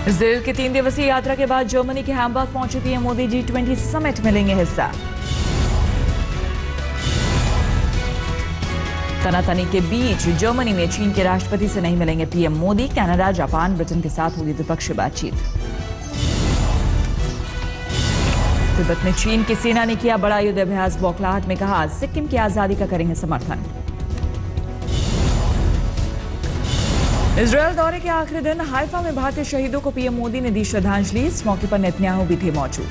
Israel की 3 दिवसीय यात्रा के बाद जर्मनी के हैम्बर्ग पहुंचे पीएम मोदी G20 समिट में लेंगे हिस्सा। तनातनी के बीच जर्मनी में चीन के राष्ट्रपति से नहीं मिलेंगे PM Modi. Canada, Japan, Britain के साथ होगी द्विपक्षीय बातचीत। तिब्बत में चीन की सेना ने किया बड़ा युद्धाभ्यास। बौखलाहट में कहा सिक्किम की आजादी का करेंगे समर्थन। इजरायल दौरे के आखिरी दिन हाइफा में भारतीय शहीदों को पीएम मोदी ने दी श्रद्धांजलि। इस मौके पर नेतन्याहू भी थे मौजूद।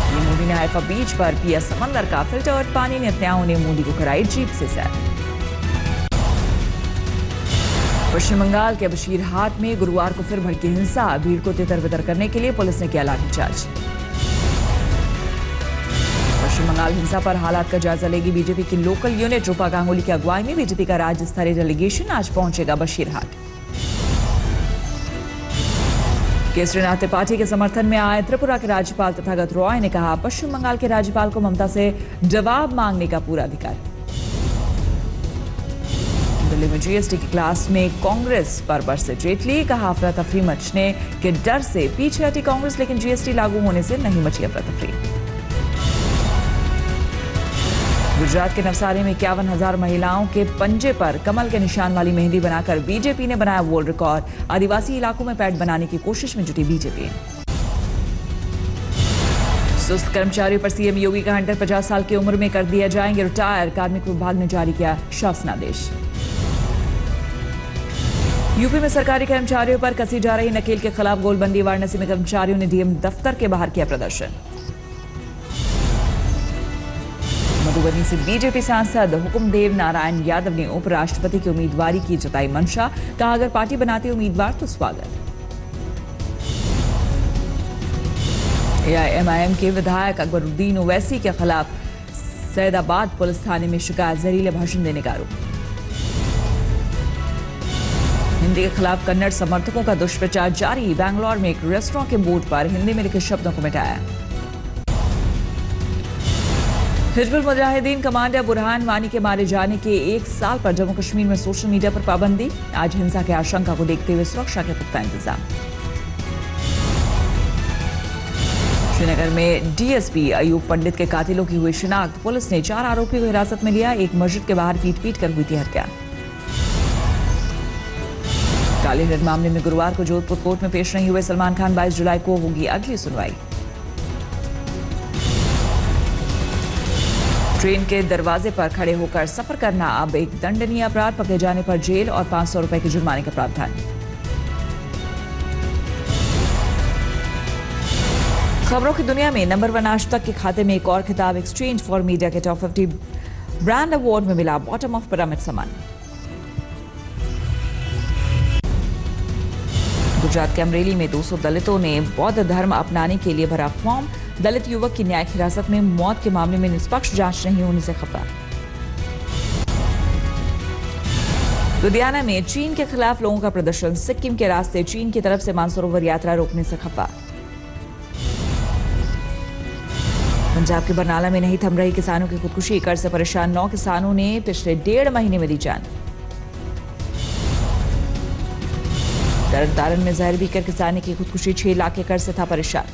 पीएम मोदी ने हाइफा बीच पर पिया समंदर का फिल्टर्ड पानी। नेतन्याहू ने मोदी को कराई जीप से सैर। पश्चिम बंगाल के बशीरहाट में गुरुवार को फिर भड़की हिंसा। भीड़ को तितर-बितर करने के लिए पुलिस ने किया लाठीचार्ज। पश्चिम बंगाल हिंसा पर हालात का जायजा लेगी बीजेपी की लोकल यूनिट। रूपा गांगुली की अगुवाई में बीजेपी का राज्य स्तरीय डेलीगेशन आज पहुंचेगा बशीरहाट। केसरीनाथ त्रिपाठी के समर्थन में आए त्रिपुरा के राज्यपाल तथागत रॉय ने कहा पश्चिम बंगाल के राज्यपाल को ममता से जवाब मांगने का पूरा अधिकार। दिल्ली में जीएसटी की क्लास में कांग्रेस पर बरसे जेटली। कहा अफरा तफरी मचने के डर से पीछे हटी कांग्रेस, लेकिन जीएसटी लागू होने से नहीं मची अफरा तफरी। गुजरात के नवसारी में 51,000 महिलाओं के पंजे पर कमल के निशान वाली मेहंदी बनाकर बीजेपी ने बनाया वर्ल्ड रिकॉर्ड। आदिवासी इलाकों में पैड बनाने की कोशिश में जुटी बीजेपी। सुस्त कर्मचारियों पर सीएम योगी का हंटर 50 साल की उम्र में कर दिया जाएंगे रिटायर। कार्मिक विभाग ने जारी किया शासनादेश। यूपी में सरकारी कर्मचारियों पर कसी जा रही नकेल के खिलाफ गोलबंदी। वाराणसी में कर्मचारियों ने डीएम दफ्तर के बाहर किया प्रदर्शन। मधुबनी से बीजेपी सांसद हुकुमदेव नारायण यादव ने उपराष्ट्रपति की उम्मीदवारी की जताई मंशा। कहा अगर पार्टी बनाती उम्मीदवार तो स्वागत। एआईएमआईएम के विधायक अकबरुद्दीन ओवैसी के खिलाफ सैदाबाद पुलिस थाने में शिकायत। जहरीले भाषण देने का आरोप। हिंदी के खिलाफ कन्नड़ समर्थकों का दुष्प्रचार जारी। बैंगलोर में एक रेस्टोरेंट के बोर्ड पर हिंदी में लिखे शब्दों को मिटाया। हिजबुल मुजाहिदीन कमांडर बुरहान वानी के मारे जाने के 1 साल पर जम्मू कश्मीर में सोशल मीडिया पर पाबंदी। आज हिंसा की आशंका को देखते हुए सुरक्षा के पुख्ता इंतजाम। श्रीनगर में डीएसपी अयूब पंडित के कातिलों की हुई शिनाख्त। पुलिस ने 4 आरोपियों को हिरासत में लिया। एक मस्जिद के बाहर पीट कर हुई थी हत्या। काले हिरण मामले में गुरुवार को जोधपुर कोर्ट में पेश नहीं हुए सलमान खान। 22 जुलाई को होगी अगली सुनवाई। ट्रेन के दरवाजे पर खड़े होकर सफर करना अब एक दंडनीय अपराध। पकड़े जाने पर जेल और 500 रुपए के जुर्माने का प्रावधान। खबरों की दुनिया में नंबर 1 आज तक के खाते में एक और खिताब। एक्सचेंज फॉर मीडिया के टॉप 50 ब्रांड अवार्ड में मिला बॉटम ऑफ पिरामिड सम्मान। गुजरात के अमरेली में 200 दलितों ने बौद्ध धर्म अपनाने के लिए भरा फॉर्म। दलित युवक की न्यायिक हिरासत में मौत के मामले में निष्पक्ष जांच नहीं होने से खफा। लुधियाना में चीन के खिलाफ लोगों का प्रदर्शन। सिक्किम के रास्ते चीन की तरफ से मानसरोवर यात्रा रोकने से खफा। पंजाब के बरनाला में नहीं थम रही किसानों की खुदकुशी। कर्ज से परेशान 9 किसानों ने पिछले 1.5 महीने में दी जान। तरन में जहर पीकर किसान की खुदकुशी। 6 लाख के कर्ज से था परेशान।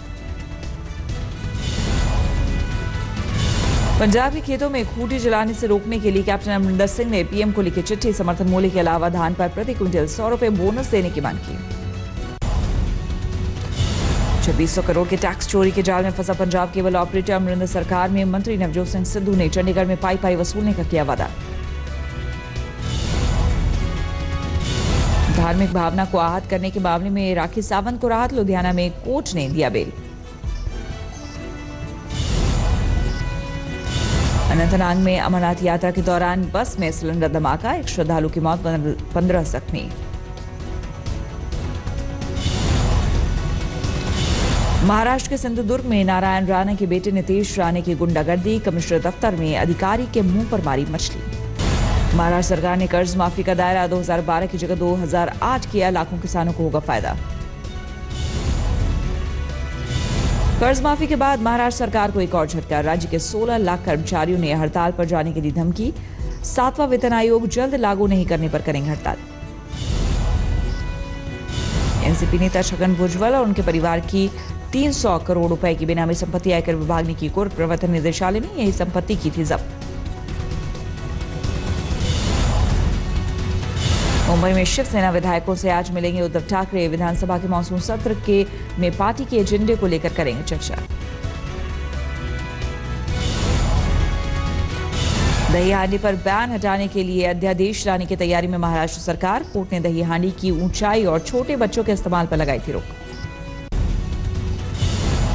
पंजाब के खेतों में खूंटी जलाने से रोकने के लिए कैप्टन अमरिंदर सिंह ने पीएम को लिखी चिट्ठी। समर्थन मूल्य के अलावा धान पर प्रति क्विंटल 100 रुपए बोनस देने की मांग की। 2600 करोड़ के टैक्स चोरी के जाल में फंसा पंजाब केबल ऑपरेटर। अमरिंदर सरकार में मंत्री नवजोत सिंह सिद्धू ने चंडीगढ़ में पाई वसूलने का किया वादा। धार्मिक भावना को आहत करने के मामले में राखी सावंत को राहत। लुधियाना में कोर्ट ने दिया बेल। अनंतनाग में अमरनाथ यात्रा के दौरान बस में सिलेंडर धमाका। एक श्रद्धालु की मौत, 15 जख्मी। महाराष्ट्र के सिंधुदुर्ग में नारायण राणे के बेटे नीतीश राणे की गुंडागर्दी। कमिश्नर दफ्तर में अधिकारी के मुंह पर मारी मछली। महाराष्ट्र सरकार ने कर्ज माफी का दायरा 2012 की जगह 2008 किया। लाखों किसानों को होगा फायदा। कर्ज माफी के बाद महाराष्ट्र सरकार को एक और झटका। राज्य के 16 लाख कर्मचारियों ने हड़ताल पर जाने की दी धमकी। 7वां वेतन आयोग जल्द लागू नहीं करने पर करेंगे हड़ताल। एनसीपी नेता छगन भुजबल और उनके परिवार की 300 करोड़ रुपए की बेनामी संपत्ति आयकर विभाग ने की कुर्क। प्रवर्तन निदेशालय ने यही संपत्ति की थी जब्त। मुंबई में शिवसेना विधायकों से आज मिलेंगे उद्धव ठाकरे। विधानसभा के मानसून सत्र में पार्टी के एजेंडे को लेकर करेंगे चर्चा। दही हांडी पर बैन हटाने के लिए अध्यादेश लाने की तैयारी में महाराष्ट्र सरकार। कोर्ट ने दही हांडी की ऊंचाई और छोटे बच्चों के इस्तेमाल पर लगाई थी रोक।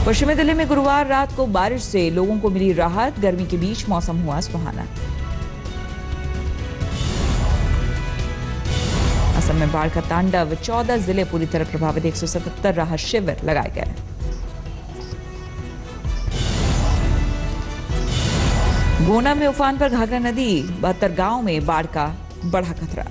पश्चिमी दिल्ली में गुरुवार रात को बारिश से लोगों को मिली राहत। गर्मी के बीच मौसम हुआ सुहाना। असम में बाढ़ का तांडव। 14 जिले पूरी तरह प्रभावित। 177 राहत शिविर लगाए गए। गोना में उफान पर घाघरा नदी। 72 गांव में बाढ़ का बढ़ा खतरा।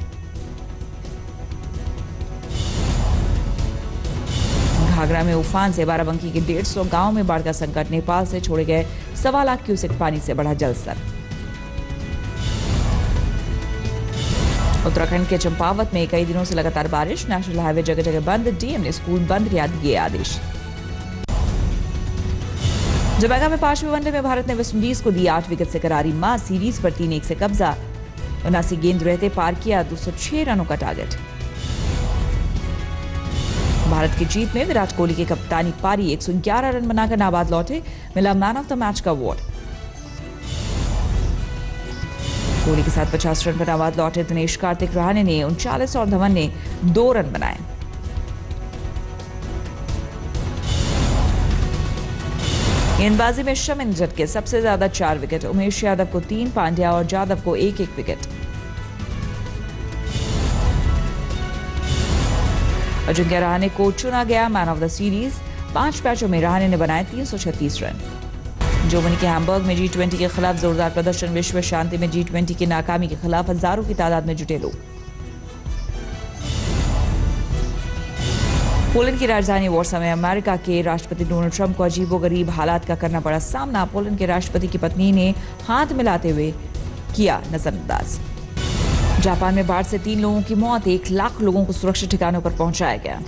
घाघरा में उफान से बाराबंकी के 150 गांव में बाढ़ का संकट। नेपाल से छोड़े गए 1.25 लाख क्यूसेक पानी से बढ़ा जलस्तर। उत्तराखंड के चंपावत में कई दिनों से लगातार बारिश। नेशनल हाईवे जगह जगह बंद। डीएम ने स्कूल बंद किया दिए आदेश। जमैका में 5वें वनडे में भारत ने वेस्टइंडीज को दी 8 विकेट से करारी मात। सीरीज पर 3-1 से कब्जा। 79 गेंद रहते पार किया 206 रनों का टारगेट। भारत की जीत में विराट कोहली की कप्तानी पारी। 111 रन बनाकर नाबाद लौटे। मिला मैन ऑफ द मैच का अवार्ड। कोहली के साथ 50 रन पर नाबाद लौटे दिनेश कार्तिक। रहाणे ने 39 और धवन ने 2 रन बनाए। गेंदबाजी में शमिन झटके सबसे ज्यादा 4 विकेट। उमेश यादव को 3, पांड्या और जादव को 1-1 विकेट। अजिंक्य रहाणे को चुना गया मैन ऑफ द सीरीज। 5 मैचों में रहाणे ने बनाए 336 रन। जर्मनी के हैम्बर्ग में G20 के खिलाफ जोरदार प्रदर्शन। विश्व शांति में G20 की नाकामी के खिलाफ हजारों की तादाद में जुटे लोग। पोलैंड की राजधानी वॉर्सा में अमेरिका के राष्ट्रपति डोनाल्ड ट्रंप को अजीबोगरीब हालात का करना पड़ा सामना। पोलैंड के राष्ट्रपति की पत्नी ने हाथ मिलाते हुए किया नजरअंदाज। जापान में बाढ़ से 3 लोगों की मौत। 1 लाख लोगों को सुरक्षित ठिकानों पर पहुंचाया गया।